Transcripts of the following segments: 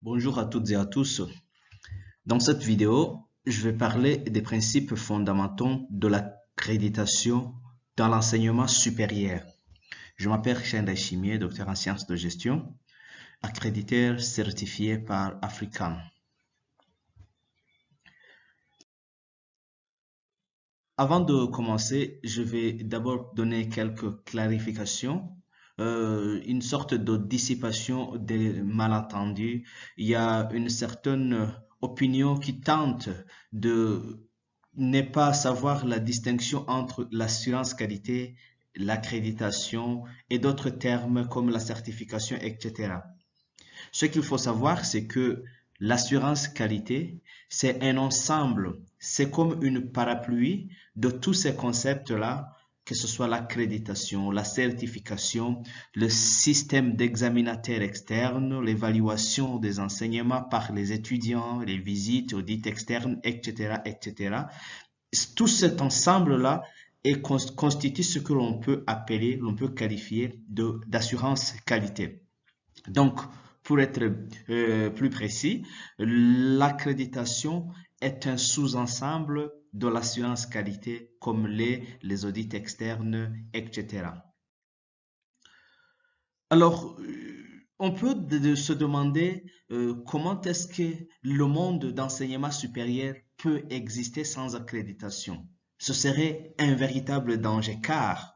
Bonjour à toutes et à tous. Dans cette vidéo, je vais parler des principes fondamentaux de l'accréditation dans l'enseignement supérieur. Je m'appelle Chenda Chimier, docteur en sciences de gestion, accréditeur certifié par African. Avant de commencer, je vais d'abord donner quelques clarifications, une sorte de dissipation des malentendus. Il y a une certaine opinion qui tente de ne pas savoir la distinction entre l'assurance qualité, l'accréditation et d'autres termes comme la certification, etc. Ce qu'il faut savoir, c'est que l'assurance qualité, c'est un ensemble, c'est comme une parapluie de tous ces concepts-là, que ce soit l'accréditation, la certification, le système d'examinateurs externes, l'évaluation des enseignements par les étudiants, les visites, audits externes, etc., etc. Tout cet ensemble-là constitue ce que l'on peut appeler, l'on peut qualifier d'assurance qualité. Donc, pour être plus précis, l'accréditation est un sous-ensemble de l'assurance qualité comme les audits externes, etc. Alors, on peut se demander comment est-ce que le monde d'enseignement supérieur peut exister sans accréditation. Ce serait un véritable danger car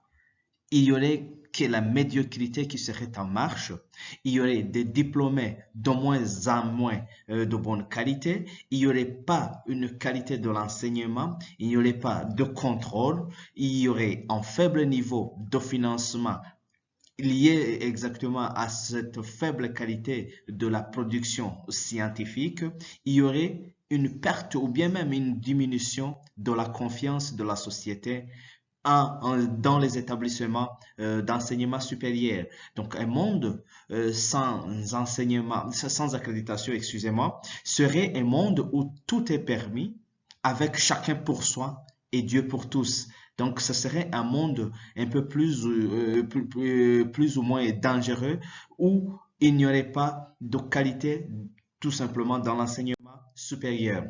il y aurait que la médiocrité qui serait en marche, il y aurait des diplômés de moins en moins de bonne qualité, il n'y aurait pas une qualité de l'enseignement, il n'y aurait pas de contrôle, il y aurait un faible niveau de financement lié exactement à cette faible qualité de la production scientifique, il y aurait une perte ou bien même une diminution de la confiance de la société dans les établissements d'enseignement supérieur. Donc, un monde sans enseignement, sans accréditation, excusez-moi, serait un monde où tout est permis, avec chacun pour soi et Dieu pour tous. Donc, ce serait un monde un peu plus ou moins dangereux où il n'y aurait pas de qualité tout simplement dans l'enseignement supérieur.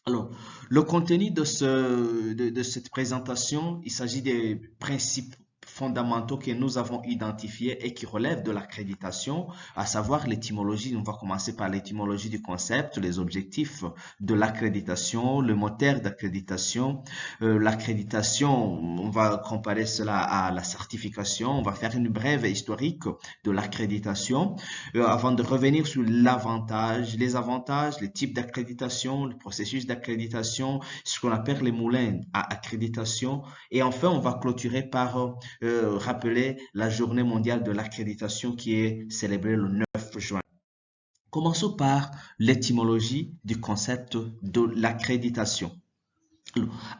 Alors, le contenu de cette présentation, il s'agit des principes fondamentaux que nous avons identifiés et qui relèvent de l'accréditation, à savoir l'étymologie. On va commencer par l'étymologie du concept, les objectifs de l'accréditation, le moteur d'accréditation. L'accréditation, on va comparer cela à la certification. On va faire une brève historique de l'accréditation avant de revenir sur les avantages, les types d'accréditation, le processus d'accréditation, ce qu'on appelle les moulins à accréditation. Et enfin, on va clôturer par rappeler la journée mondiale de l'accréditation qui est célébrée le 9 juin. Commençons par l'étymologie du concept de l'accréditation.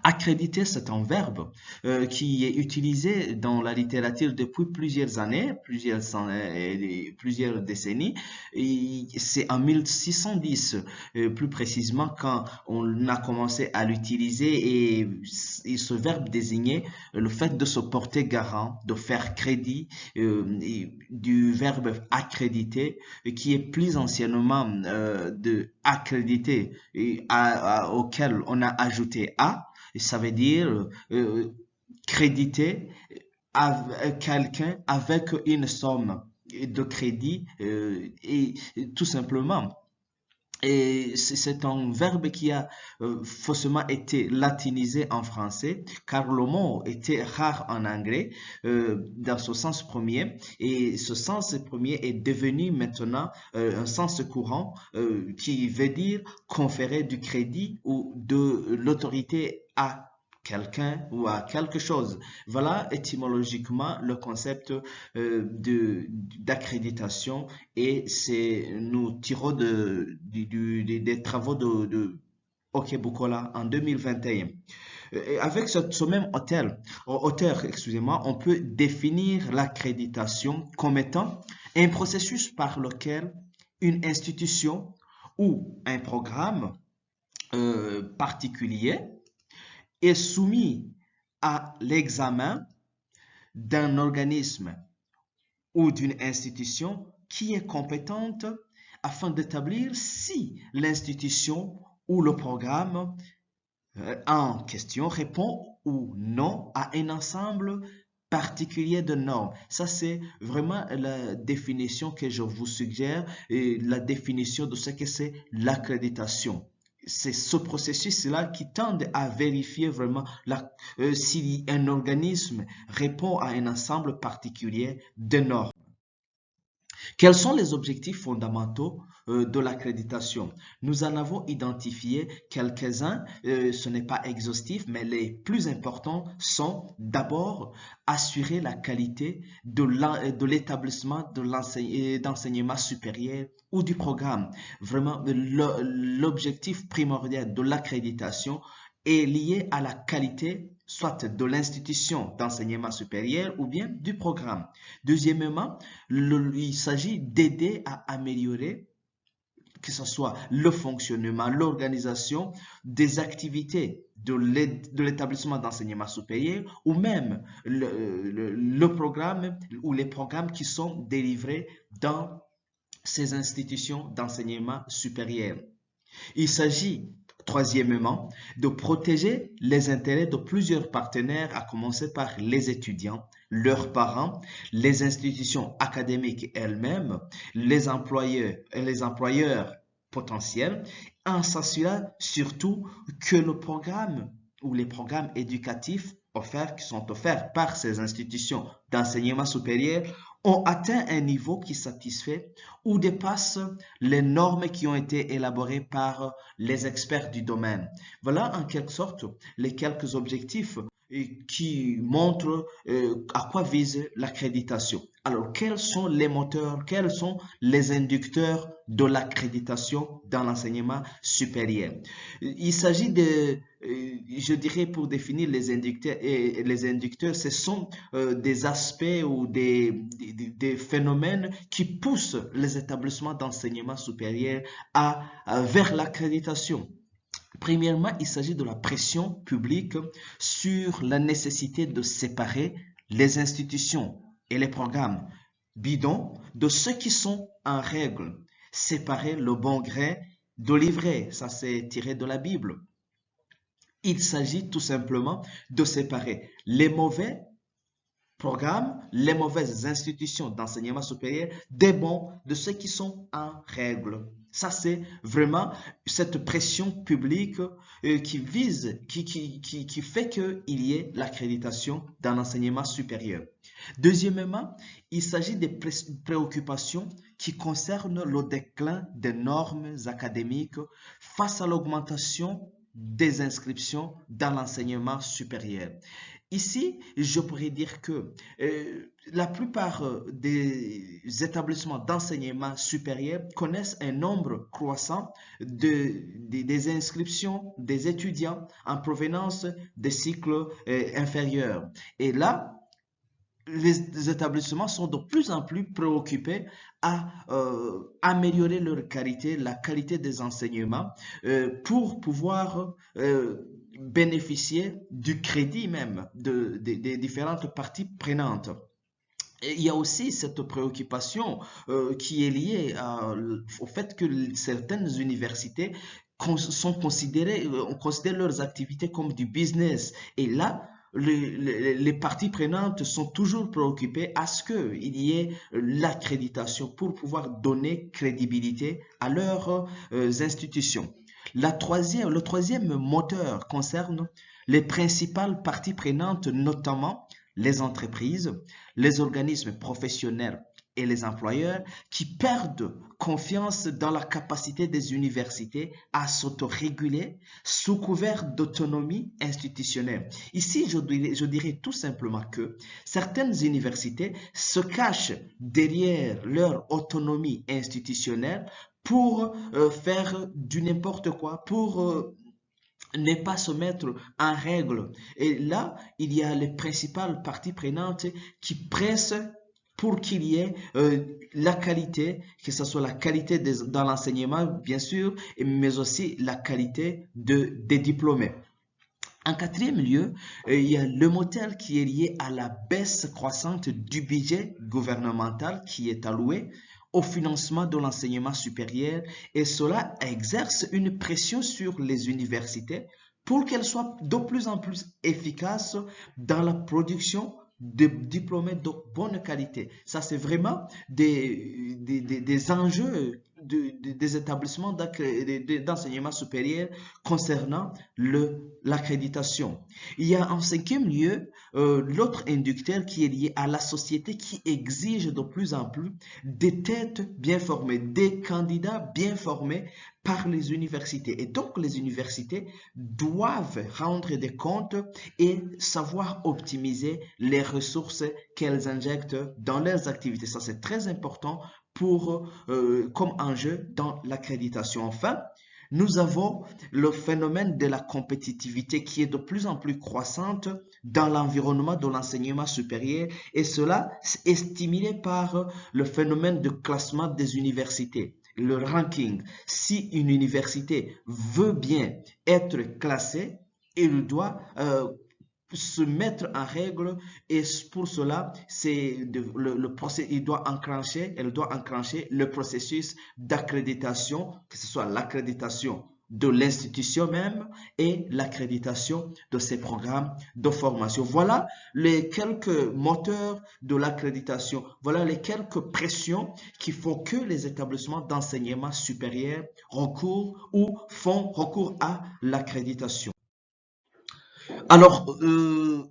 Accréditer, c'est un verbe qui est utilisé dans la littérature depuis plusieurs années, plusieurs décennies. C'est en 1610, plus précisément, quand on a commencé à l'utiliser et ce verbe désignait le fait de se porter garant, de faire crédit, du verbe accréditer, qui est plus anciennement de accréditer, auquel on a ajouté a, et ça veut dire créditer quelqu'un avec une somme de crédit et tout simplement. Et c'est un verbe qui a faussement été latinisé en français, car le mot était rare en anglais dans ce sens premier. Et ce sens premier est devenu maintenant un sens courant qui veut dire conférer du crédit ou de l'autorité à quelqu'un ou à quelque chose. Voilà étymologiquement le concept d'accréditation et nous tirons des travaux de Bukola en 2021. Et avec ce même auteur, excusez-moi, on peut définir l'accréditation comme étant un processus par lequel une institution ou un programme particulier est soumis à l'examen d'un organisme ou d'une institution qui est compétente afin d'établir si l'institution ou le programme en question répond ou non à un ensemble particulier de normes. Ça, c'est vraiment la définition que je vous suggère et la définition de ce que c'est l'accréditation. C'est ce processus-là qui tend à vérifier vraiment si un organisme répond à un ensemble particulier de normes. Quels sont les objectifs fondamentaux de l'accréditation? Nous en avons identifié quelques-uns, ce n'est pas exhaustif, mais les plus importants sont d'abord assurer la qualité de l'établissement d'enseignement supérieur ou du programme. Vraiment, l'objectif primordial de l'accréditation est lié à la qualité soit de l'institution d'enseignement supérieur ou bien du programme. Deuxièmement, il s'agit d'aider à améliorer que ce soit le fonctionnement, l'organisation des activités de l'établissement d'enseignement supérieur ou même le programme ou les programmes qui sont délivrés dans ces institutions d'enseignement supérieur. Il s'agit, troisièmement, de protéger les intérêts de plusieurs partenaires, à commencer par les étudiants, leurs parents, les institutions académiques elles-mêmes, les employeurs potentiels, en s'assurant surtout que le programme ou les programmes éducatifs qui sont offerts par ces institutions d'enseignement supérieur ont atteint un niveau qui satisfait ou dépasse les normes qui ont été élaborées par les experts du domaine. Voilà en quelque sorte les quelques objectifs qui montrent à quoi vise l'accréditation. Alors, quels sont les moteurs, quels sont les inducteurs de l'accréditation dans l'enseignement supérieur? Il s'agit de, je dirais pour définir les inducteurs, ce sont des aspects ou des phénomènes qui poussent les établissements d'enseignement supérieur vers l'accréditation. Premièrement, il s'agit de la pression publique sur la nécessité de séparer les institutions et les programmes bidons de ceux qui sont en règle. Séparer le bon gré de l'ivraie, ça c'est tiré de la Bible. Il s'agit tout simplement de séparer les mauvais programmes, les mauvaises institutions d'enseignement supérieur des bons de ceux qui sont en règle. Ça, c'est vraiment cette pression publique qui fait qu'il y ait l'accréditation dans l'enseignement supérieur. Deuxièmement, il s'agit des préoccupations qui concernent le déclin des normes académiques face à l'augmentation des inscriptions dans l'enseignement supérieur. Ici, je pourrais dire que la plupart des établissements d'enseignement supérieur connaissent un nombre croissant des inscriptions des étudiants en provenance des cycles inférieurs. Et là, les établissements sont de plus en plus préoccupés à améliorer leur qualité, la qualité des enseignements, pour pouvoir bénéficier du crédit même des différentes parties prenantes. Et il y a aussi cette préoccupation qui est liée au fait que certaines universités on considère leurs activités comme du business. Et là, les parties prenantes sont toujours préoccupées à ce qu'il y ait l'accréditation pour pouvoir donner crédibilité à leurs institutions. Le troisième moteur concerne les principales parties prenantes, notamment les entreprises, les organismes professionnels et les employeurs qui perdent confiance dans la capacité des universités à s'autoréguler sous couvert d'autonomie institutionnelle. Ici, je dirais tout simplement que certaines universités se cachent derrière leur autonomie institutionnelle pour faire du n'importe quoi, pour ne pas se mettre en règle. Et là, il y a les principales parties prenantes qui pressent pour qu'il y ait la qualité, que ce soit la qualité dans l'enseignement, bien sûr, mais aussi la qualité des diplômés. En quatrième lieu, il y a le moteur qui est lié à la baisse croissante du budget gouvernemental qui est alloué au financement de l'enseignement supérieur et cela exerce une pression sur les universités pour qu'elles soient de plus en plus efficaces dans la production de diplômés de bonne qualité. Ça, c'est vraiment des enjeux des établissements d'enseignement supérieur concernant l'accréditation. Il y a en cinquième lieu l'autre inducteur qui est lié à la société qui exige de plus en plus des têtes bien formées, des candidats bien formés par les universités. Et donc, les universités doivent rendre des comptes et savoir optimiser les ressources qu'elles injectent dans leurs activités. Ça, c'est très important comme enjeu dans l'accréditation. Enfin, nous avons le phénomène de la compétitivité qui est de plus en plus croissante dans l'environnement de l'enseignement supérieur et cela est stimulé par le phénomène de classement des universités, le ranking. Si une université veut bien être classée, elle doit se mettre en règle et pour cela, elle doit enclencher le processus d'accréditation, que ce soit l'accréditation de l'institution même et l'accréditation de ses programmes de formation. Voilà les quelques moteurs de l'accréditation. Voilà les quelques pressions qui font que les établissements d'enseignement supérieur font recours à l'accréditation. Alors,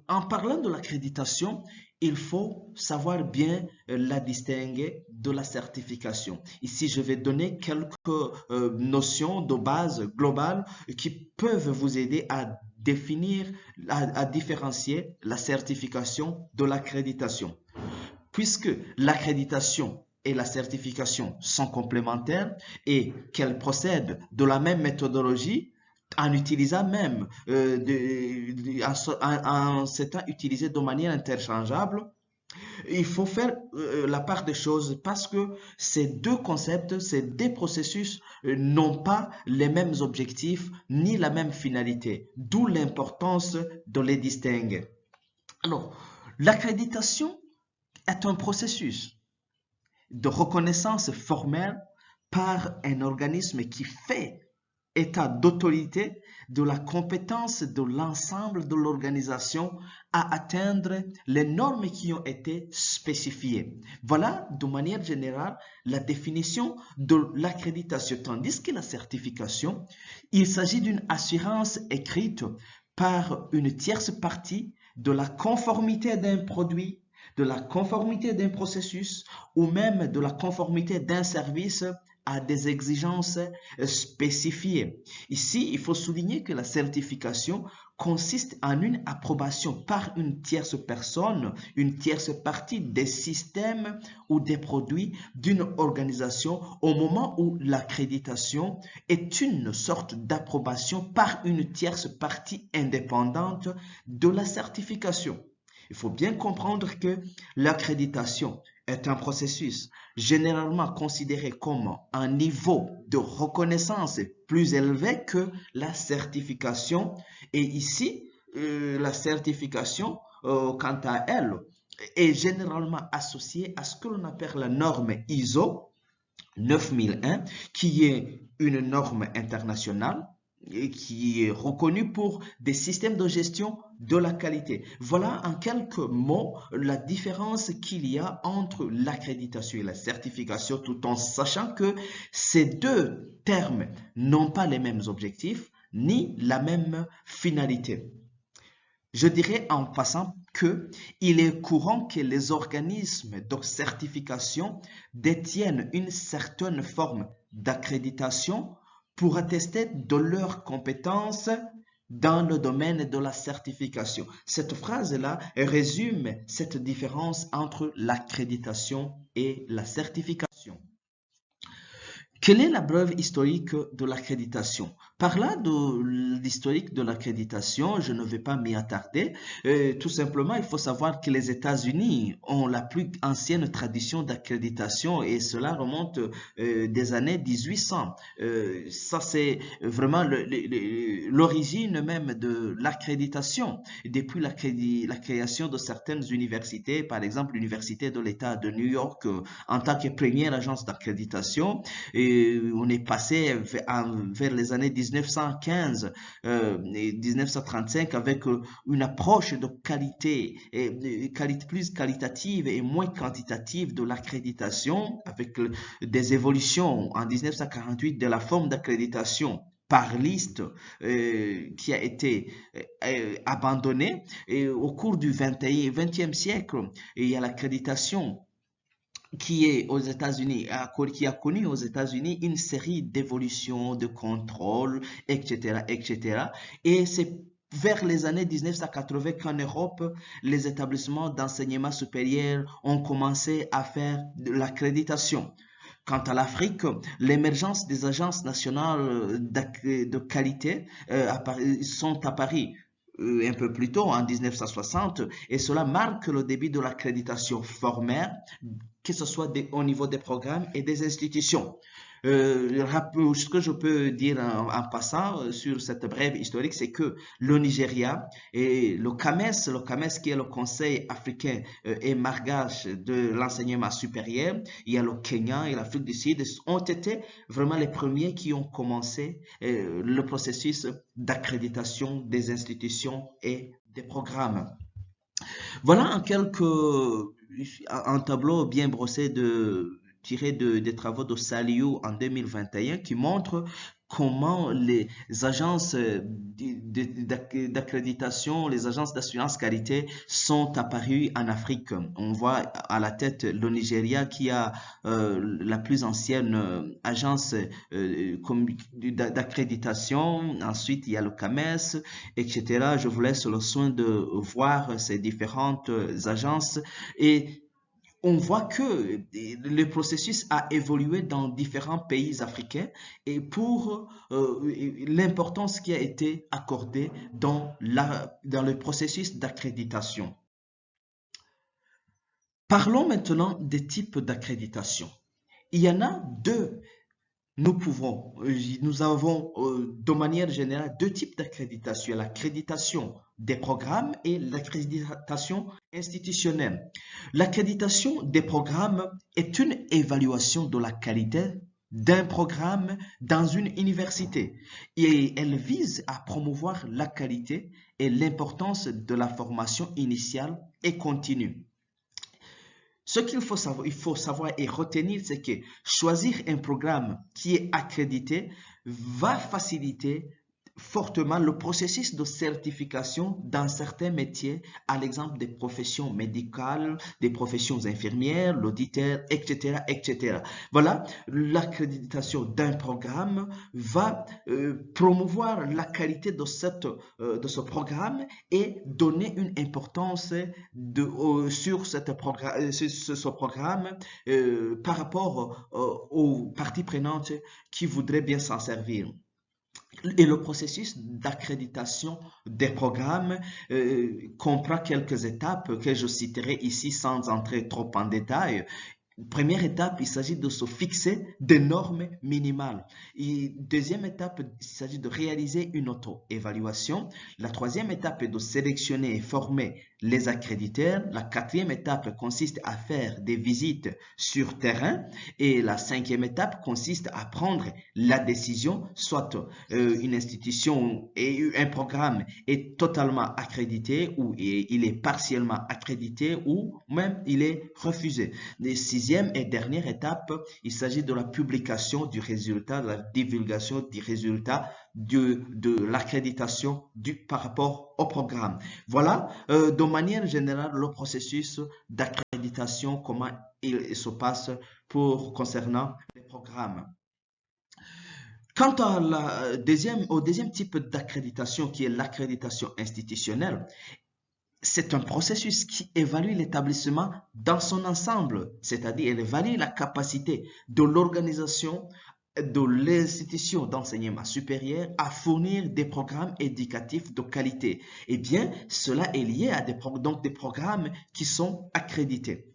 en parlant de l'accréditation, il faut savoir bien la distinguer de la certification. Ici, je vais donner quelques notions de base globale qui peuvent vous aider à définir, à différencier la certification de l'accréditation. Puisque l'accréditation et la certification sont complémentaires et qu'elles procèdent de la même méthodologie, en utilisant même, en s'étant utilisé de manière interchangeable, il faut faire la part des choses parce que ces deux concepts, ces deux processus n'ont pas les mêmes objectifs ni la même finalité, d'où l'importance de les distinguer. Alors, l'accréditation est un processus de reconnaissance formelle par un organisme qui fait état d'autorité de la compétence de l'ensemble de l'organisation à atteindre les normes qui ont été spécifiées. Voilà, de manière générale, la définition de l'accréditation. Tandis que la certification, il s'agit d'une assurance écrite par une tierce partie de la conformité d'un produit, de la conformité d'un processus ou même de la conformité d'un service à des exigences spécifiées. Ici, il faut souligner que la certification consiste en une approbation par une tierce personne, une tierce partie des systèmes ou des produits d'une organisation au moment où l'accréditation est une sorte d'approbation par une tierce partie indépendante de la certification. Il faut bien comprendre que l'accréditation est un processus généralement considéré comme un niveau de reconnaissance plus élevé que la certification. Et ici, la certification, quant à elle, est généralement associée à ce que l'on appelle la norme ISO 9001, qui est une norme internationale et qui est reconnue pour des systèmes de gestion de la qualité. Voilà en quelques mots la différence qu'il y a entre l'accréditation et la certification, tout en sachant que ces deux termes n'ont pas les mêmes objectifs ni la même finalité. Je dirais en passant que il est courant que les organismes de certification détiennent une certaine forme d'accréditation pour attester de leurs compétences dans le domaine de la certification. Cette phrase-là résume cette différence entre l'accréditation et la certification. Quelle est la brève historique de l'accréditation? Par là de l'historique de l'accréditation, je ne vais pas m'y attarder. Tout simplement, il faut savoir que les États-Unis ont la plus ancienne tradition d'accréditation et cela remonte des années 1800. Ça, c'est vraiment l'origine même de l'accréditation. Depuis la création de certaines universités, par exemple l'Université de l'État de New York, en tant que première agence d'accréditation, et on est passé vers les années 1915 et 1935 avec une approche de qualité, plus qualitative et moins quantitative de l'accréditation, avec des évolutions en 1948 de la forme d'accréditation par liste qui a été abandonnée. Et au cours du 20e siècle, il y a l'accréditation qui est aux États-Unis, qui a connu aux États-Unis une série d'évolutions, de contrôles, etc., etc. Et c'est vers les années 1980 qu'en Europe, les établissements d'enseignement supérieur ont commencé à faire de l'accréditation. Quant à l'Afrique, l'émergence des agences nationales de qualité sont apparues un peu plus tôt, en 1960, et cela marque le début de l'accréditation formelle, que ce soit au niveau des programmes et des institutions. Ce que je peux dire en passant sur cette brève historique, c'est que le Nigeria et le CAMES qui est le Conseil africain et malgache de l'enseignement supérieur, il y a le Kenya et l'Afrique du Sud, ont été vraiment les premiers qui ont commencé le processus d'accréditation des institutions et des programmes. Voilà un tableau bien brossé tiré des travaux de Saliou en 2021 qui montre comment les agences d'accréditation, les agences d'assurance qualité sont apparues en Afrique. On voit à la tête le Nigeria qui a la plus ancienne agence d'accréditation. Ensuite, il y a le CAMES, etc. Je vous laisse le soin de voir ces différentes agences et on voit que le processus a évolué dans différents pays africains et pour l'importance qui a été accordée dans le processus d'accréditation. Parlons maintenant des types d'accréditation. Il y en a deux. Nous avons de manière générale deux types d'accréditation, l'accréditation des programmes et l'accréditation institutionnelle. L'accréditation des programmes est une évaluation de la qualité d'un programme dans une université et elle vise à promouvoir la qualité et l'importance de la formation initiale et continue. Ce qu'il faut savoir et retenir, c'est que choisir un programme qui est accrédité va faciliter fortement le processus de certification dans certains métiers, à l'exemple des professions médicales, des professions infirmières, l'auditeur, etc., etc. Voilà, l'accréditation d'un programme va promouvoir la qualité de ce programme et donner une importance sur ce programme par rapport aux parties prenantes qui voudraient bien s'en servir. Et le processus d'accréditation des programmes comprend quelques étapes que je citerai ici sans entrer trop en détail. Première étape, il s'agit de se fixer des normes minimales. Et deuxième étape, il s'agit de réaliser une auto-évaluation. La troisième étape est de sélectionner et former les accréditeurs. La quatrième étape consiste à faire des visites sur terrain. Et la cinquième étape consiste à prendre la décision, soit une institution et un programme est totalement accrédité ou il est partiellement accrédité ou même il est refusé. La sixième et dernière étape, il s'agit de la publication du résultat, de la divulgation du résultat de l'accréditation par rapport au programme. Voilà, de manière générale, le processus d'accréditation, comment il se passe concernant les programmes. Quant au deuxième type d'accréditation, qui est l'accréditation institutionnelle, c'est un processus qui évalue l'établissement dans son ensemble, c'est-à-dire elle évalue la capacité de l'organisation de l'institution d'enseignement supérieur à fournir des programmes éducatifs de qualité. Eh bien, cela est lié à donc des programmes qui sont accrédités.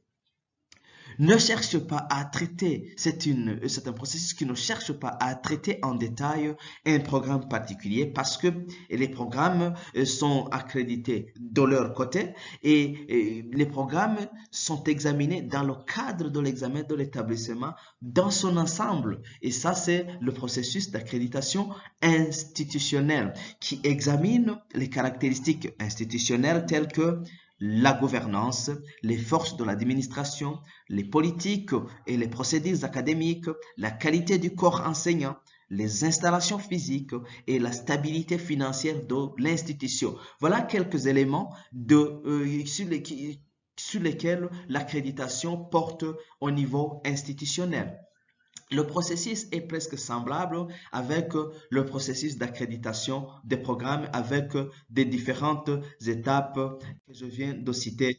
Ne cherche pas à traiter, c'est un processus qui ne cherche pas à traiter en détail un programme particulier parce que les programmes sont accrédités de leur côté et les programmes sont examinés dans le cadre de l'examen de l'établissement dans son ensemble. Et ça, c'est le processus d'accréditation institutionnelle qui examine les caractéristiques institutionnelles telles que la gouvernance, les forces de l'administration, les politiques et les procédures académiques, la qualité du corps enseignant, les installations physiques et la stabilité financière de l'institution. Voilà quelques éléments sur lesquels l'accréditation porte au niveau institutionnel. Le processus est presque semblable avec le processus d'accréditation des programmes avec des différentes étapes que je viens de citer.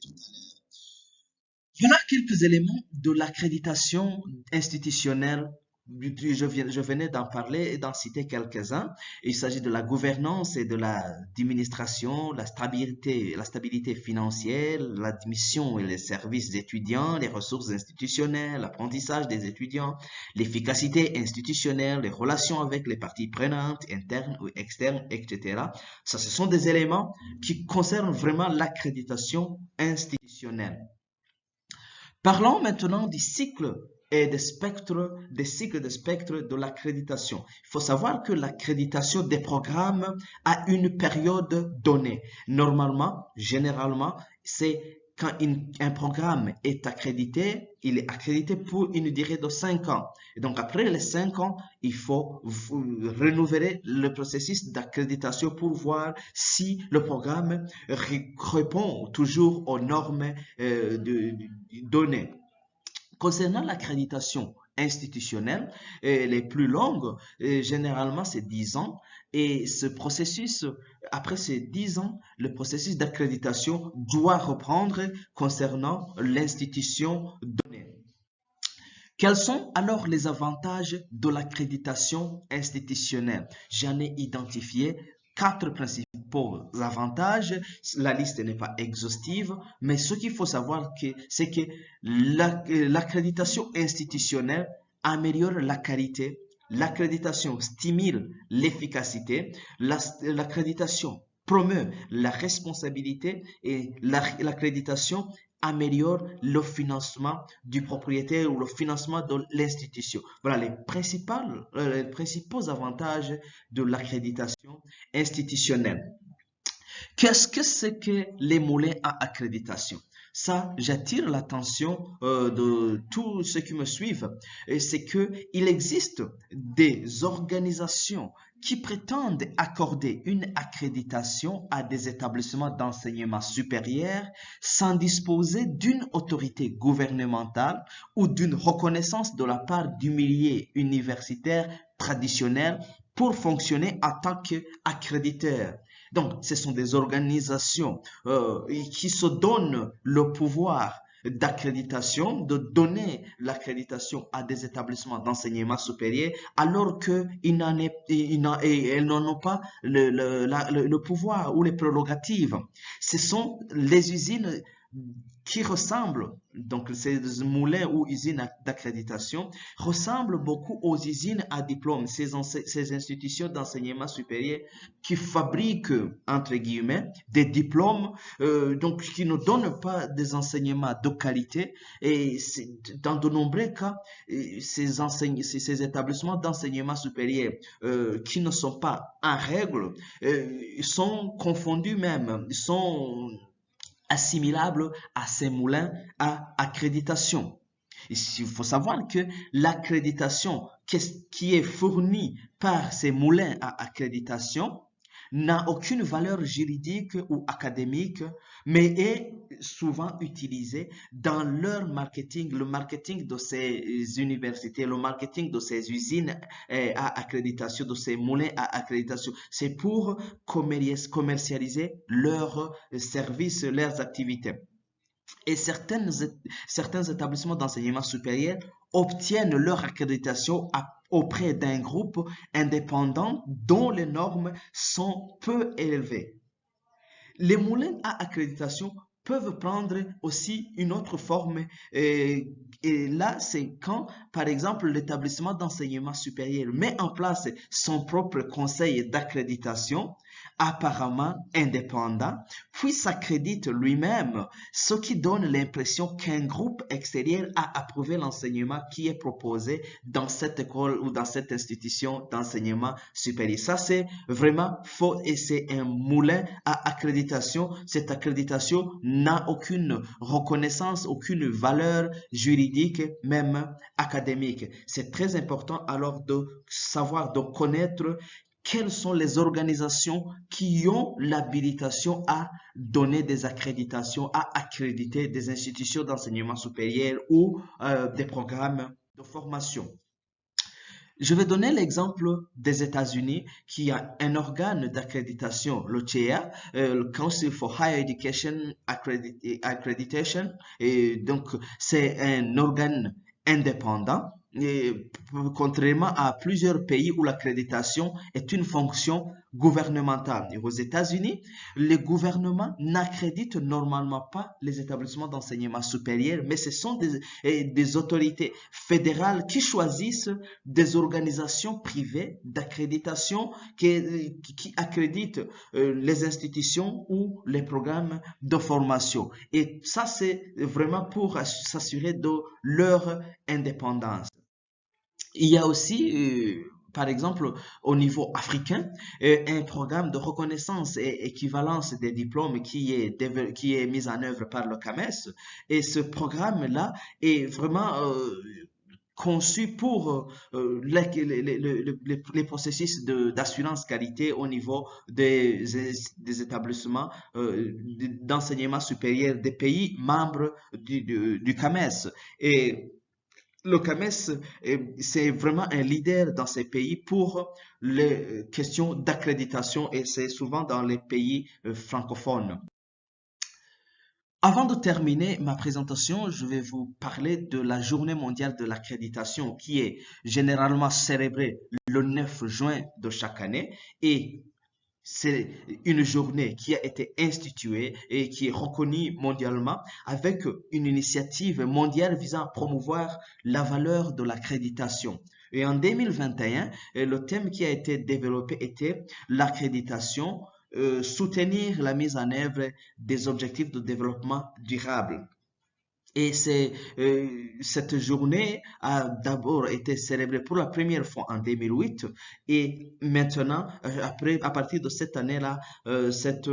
Voilà quelques éléments de l'accréditation institutionnelle. Je venais d'en parler et d'en citer quelques-uns. Il s'agit de la gouvernance et de l'administration, la stabilité financière, l'admission et les services étudiants, les ressources institutionnelles, l'apprentissage des étudiants, l'efficacité institutionnelle, les relations avec les parties prenantes, internes ou externes, etc. Ça, ce sont des éléments qui concernent vraiment l'accréditation institutionnelle. Parlons maintenant du cycle et des cycles de spectre de l'accréditation. Il faut savoir que l'accréditation des programmes a une période donnée. Normalement, généralement, c'est quand un programme est accrédité, il est accrédité pour une durée de 5 ans. Et donc, après les 5 ans, il faut renouveler le processus d'accréditation pour voir si le programme répond toujours aux normes données. Concernant l'accréditation institutionnelle, les plus longues, généralement c'est 10 ans. Et ce processus, après ces 10 ans, le processus d'accréditation doit reprendre concernant l'institution donnée. Quels sont alors les avantages de l'accréditation institutionnelle? J'en ai identifié 4 principaux avantages. La liste n'est pas exhaustive, mais ce qu'il faut savoir, c'est que l'accréditation institutionnelle améliore la qualité, l'accréditation stimule l'efficacité, l'accréditation promeut la responsabilité et l'accréditation améliore le financement du propriétaire ou le financement de l'institution. Voilà les principaux avantages de l'accréditation institutionnelle. Qu'est-ce que c'est que les moulins à accréditation? Ça, j'attire l'attention de tous ceux qui me suivent. C'est que il existe des organisations qui prétendent accorder une accréditation à des établissements d'enseignement supérieur sans disposer d'une autorité gouvernementale ou d'une reconnaissance de la part du milieu universitaire traditionnel pour fonctionner en tant qu'accréditeur. Donc, ce sont des organisations qui se donnent le pouvoir d'accréditation, de donner l'accréditation à des établissements d'enseignement supérieur, alors qu'elles n'en ont pas le pouvoir ou les prérogatives. Ce sont les usines qui ressemblent, donc ces moulins ou usines d'accréditation, ressemblent beaucoup aux usines à diplôme, ces institutions d'enseignement supérieur qui fabriquent, entre guillemets, des diplômes, donc qui ne donnent pas des enseignements de qualité. Et dans de nombreux cas, ces établissements d'enseignement supérieur qui ne sont pas en règle sont confondus même, sont assimilable à ces moulins à accréditation. Il faut savoir que l'accréditation qui est fournie par ces moulins à accréditation n'a aucune valeur juridique ou académique, mais est souvent utilisée dans leur marketing, le marketing de ces universités, le marketing de ces usines à accréditation, de ces moulins à accréditation. C'est pour commercialiser leurs services, leurs activités. Et certains établissements d'enseignement supérieur obtiennent leur accréditation auprès d'un groupe indépendant dont les normes sont peu élevées. Les moulins à accréditation peuvent prendre aussi une autre forme et là, c'est quand, par exemple, l'établissement d'enseignement supérieur met en place son propre conseil d'accréditation, apparemment indépendant, puis s'accrédite lui-même, ce qui donne l'impression qu'un groupe extérieur a approuvé l'enseignement qui est proposé dans cette école ou dans cette institution d'enseignement supérieur. Ça, c'est vraiment faux et c'est un moulin à accréditation. Cette accréditation n'a aucune reconnaissance, aucune valeur juridique, même académique. C'est très important alors de savoir, de connaître quelles sont les organisations qui ont l'habilitation à donner des accréditations, à accréditer des institutions d'enseignement supérieur ou des programmes de formation. Je vais donner l'exemple des États-Unis qui a un organe d'accréditation, le CHEA, le Council for Higher Education Accreditation, et donc c'est un organe indépendant. Et contrairement à plusieurs pays où l'accréditation est une fonction gouvernementale. Et aux États-Unis, les gouvernements n'accréditent normalement pas les établissements d'enseignement supérieur, mais ce sont des autorités fédérales qui choisissent des organisations privées d'accréditation qui accréditent les institutions ou les programmes de formation. Et ça, c'est vraiment pour s'assurer de leur indépendance. Il y a aussi, par exemple, au niveau africain, un programme de reconnaissance et équivalence des diplômes qui est mis en œuvre par le CAMES. Et ce programme-là est vraiment conçu pour les processus d'assurance qualité au niveau des établissements d'enseignement supérieur des pays membres du CAMES. Et le CAMES, c'est vraiment un leader dans ces pays pour les questions d'accréditation et c'est souvent dans les pays francophones. Avant de terminer ma présentation, je vais vous parler de la Journée mondiale de l'accréditation qui est généralement célébrée le 9 juin de chaque année et c'est une journée qui a été instituée et qui est reconnue mondialement avec une initiative mondiale visant à promouvoir la valeur de l'accréditation. Et en 2021, le thème qui a été développé était l'accréditation, soutenir la mise en œuvre des objectifs de développement durable. Et cette journée a d'abord été célébrée pour la première fois en 2008 et maintenant, à partir de cette année-là, cette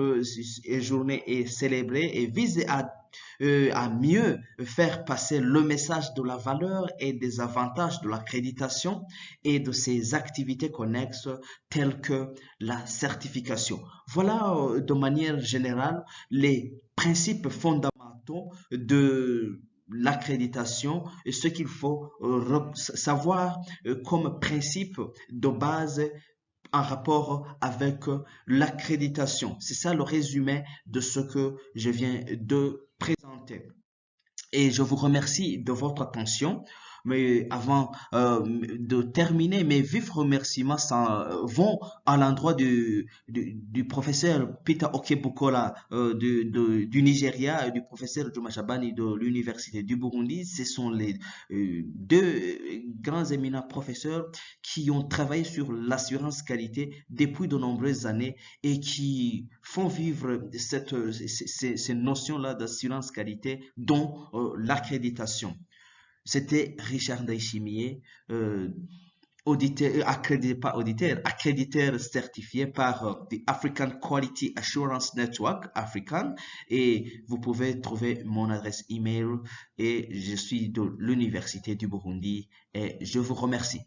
journée est célébrée et vise à mieux faire passer le message de la valeur et des avantages de l'accréditation et de ses activités connexes telles que la certification. Voilà de manière générale les principes fondamentaux de l'accréditation et ce qu'il faut savoir comme principe de base en rapport avec l'accréditation. C'est ça le résumé de ce que je viens de présenter. Et je vous remercie de votre attention. Mais avant de terminer, mes vifs remerciements vont à l'endroit du professeur Peter Okebukola du Nigeria et du professeur Juma Shabani de l'Université du Burundi. Ce sont les deux grands éminents professeurs qui ont travaillé sur l'assurance qualité depuis de nombreuses années et qui font vivre ces notions-là d'assurance qualité, dont l'accréditation. C'était Richard Ndayishimiye, accréditeur certifié par the African Quality Assurance Network, African, et vous pouvez trouver mon adresse email et je suis de l'Université du Burundi et je vous remercie.